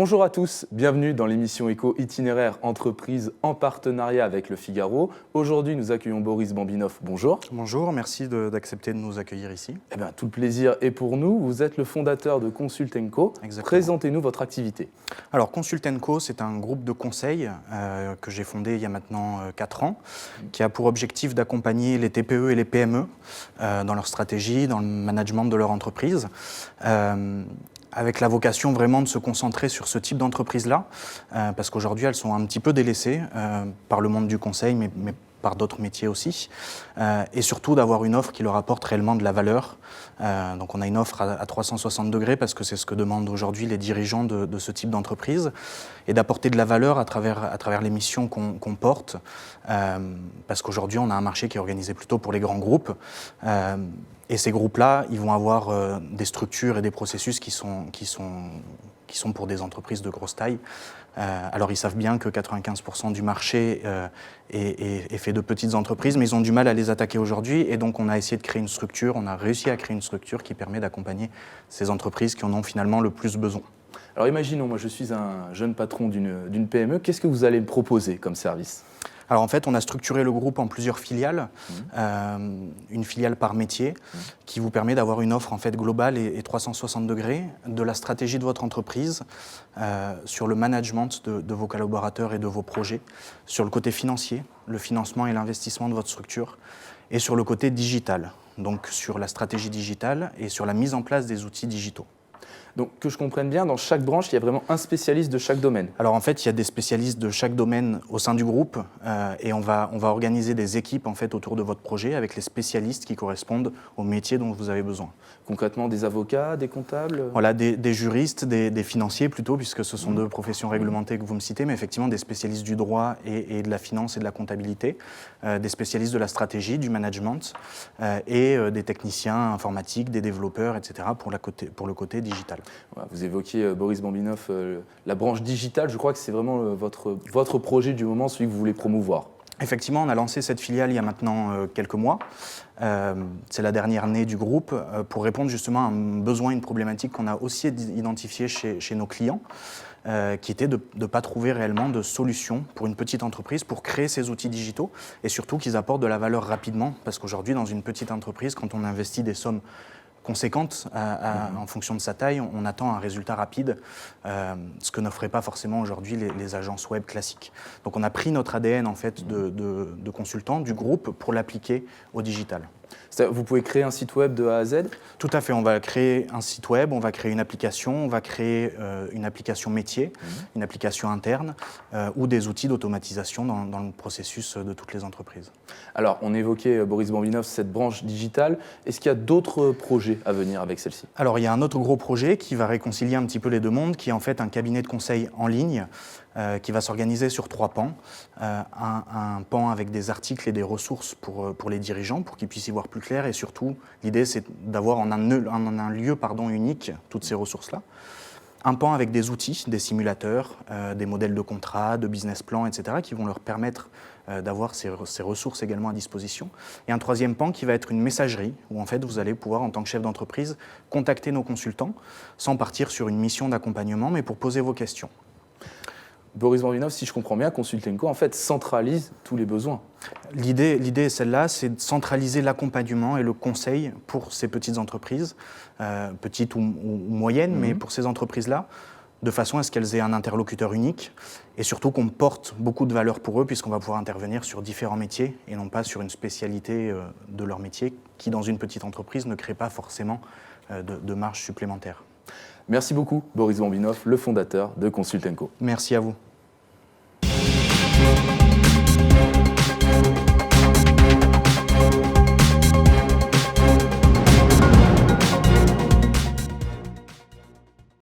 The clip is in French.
Bonjour à tous, bienvenue dans l'émission Éco Itinéraire Entreprise en partenariat avec Le Figaro. Aujourd'hui, nous accueillons Boris Bambinov. Bonjour. Bonjour, merci d'accepter de nous accueillir ici. Eh bien, tout le plaisir est pour nous. Vous êtes le fondateur de Consult & Co. Exactement. Présentez-nous votre activité. Alors, Consult & Co, c'est un groupe de conseil que j'ai fondé il y a maintenant 4 ans, qui a pour objectif d'accompagner les TPE et les PME dans leur stratégie, dans le management de leur entreprise. Avec la vocation vraiment de se concentrer sur ce type d'entreprise-là, parce qu'aujourd'hui elles sont un petit peu délaissées par le monde du conseil, mais par d'autres métiers aussi, et surtout d'avoir une offre qui leur apporte réellement de la valeur. Donc on a une offre à 360 degrés, parce que c'est ce que demandent aujourd'hui les dirigeants de ce type d'entreprise, et d'apporter de la valeur à travers les missions qu'on porte, parce qu'aujourd'hui on a un marché qui est organisé plutôt pour les grands groupes, et ces groupes-là, ils vont avoir des structures et des processus qui sont pour des entreprises de grosse taille. Alors ils savent bien que 95% du marché est fait de petites entreprises, mais ils ont du mal à les attaquer aujourd'hui. Et donc on a essayé de créer une structure, on a réussi à créer une structure qui permet d'accompagner ces entreprises qui en ont finalement le plus besoin. Alors imaginons, moi je suis un jeune patron d'une PME, qu'est-ce que vous allez me proposer comme service ? Alors en fait, on a structuré le groupe en plusieurs filiales, une filiale par métier, qui vous permet d'avoir une offre en fait globale et 360 degrés de la stratégie de votre entreprise, sur le management de vos collaborateurs et de vos projets, sur le côté financier, le financement et l'investissement de votre structure, et sur le côté digital, donc sur la stratégie digitale et sur la mise en place des outils digitaux. Donc, que je comprenne bien, dans chaque branche, il y a vraiment un spécialiste de chaque domaine. Alors en fait, il y a des spécialistes de chaque domaine au sein du groupe, et on va organiser des équipes en fait autour de votre projet avec les spécialistes qui correspondent au métier dont vous avez besoin. Concrètement, des avocats, des comptables ? Voilà, des juristes, des financiers plutôt, puisque ce sont deux professions réglementées que vous me citez, mais effectivement des spécialistes du droit et de la finance et de la comptabilité, des spécialistes de la stratégie, du management, et des techniciens informatiques, des développeurs, etc. pour le côté digital. Vous évoquiez, Boris Bambinov, la branche digitale. Je crois que c'est vraiment votre projet du moment, celui que vous voulez promouvoir. Effectivement, on a lancé cette filiale il y a maintenant quelques mois. C'est la dernière née du groupe pour répondre justement à un besoin, une problématique qu'on a aussi identifiée chez nos clients, qui était de ne pas trouver réellement de solution pour une petite entreprise pour créer ces outils digitaux et surtout qu'ils apportent de la valeur rapidement. Parce qu'aujourd'hui, dans une petite entreprise, quand on investit des sommes conséquente en fonction de sa taille, on attend un résultat rapide, ce que n'offraient pas forcément aujourd'hui les agences web classiques. Donc on a pris notre ADN en fait de consultant du groupe pour l'appliquer au digital. Vous pouvez créer un site web de A à Z ? Tout à fait, on va créer un site web, on va créer une application, on va créer une application métier, une application interne ou des outils d'automatisation dans le processus de toutes les entreprises. Alors, on évoquait, Boris Bambinov, cette branche digitale. Est-ce qu'il y a d'autres projets à venir avec celle-ci ? Alors, il y a un autre gros projet qui va réconcilier un petit peu les deux mondes, qui est en fait un cabinet de conseil en ligne qui va s'organiser sur 3 pans. Un pan avec des articles et des ressources pour les dirigeants, pour qu'ils puissent y voir plus clair. Et surtout, l'idée, c'est d'avoir en un lieu unique toutes ces ressources-là. Un pan avec des outils, des simulateurs, des modèles de contrat, de business plan, etc., qui vont leur permettre d'avoir ces ressources également à disposition. Et un 3e pan qui va être une messagerie, où en fait vous allez pouvoir, en tant que chef d'entreprise, contacter nos consultants, sans partir sur une mission d'accompagnement, mais pour poser vos questions. Boris Bambinov, si je comprends bien, Consult & Co, en fait, centralise tous les besoins. L'idée est celle-là, c'est de centraliser l'accompagnement et le conseil pour ces petites entreprises, petites ou moyennes, mais pour ces entreprises-là, de façon à ce qu'elles aient un interlocuteur unique et surtout qu'on porte beaucoup de valeur pour eux, puisqu'on va pouvoir intervenir sur différents métiers et non pas sur une spécialité de leur métier qui, dans une petite entreprise, ne crée pas forcément de marge supplémentaire. Merci beaucoup, Boris Bambinov, le fondateur de Consult & Co. Merci à vous.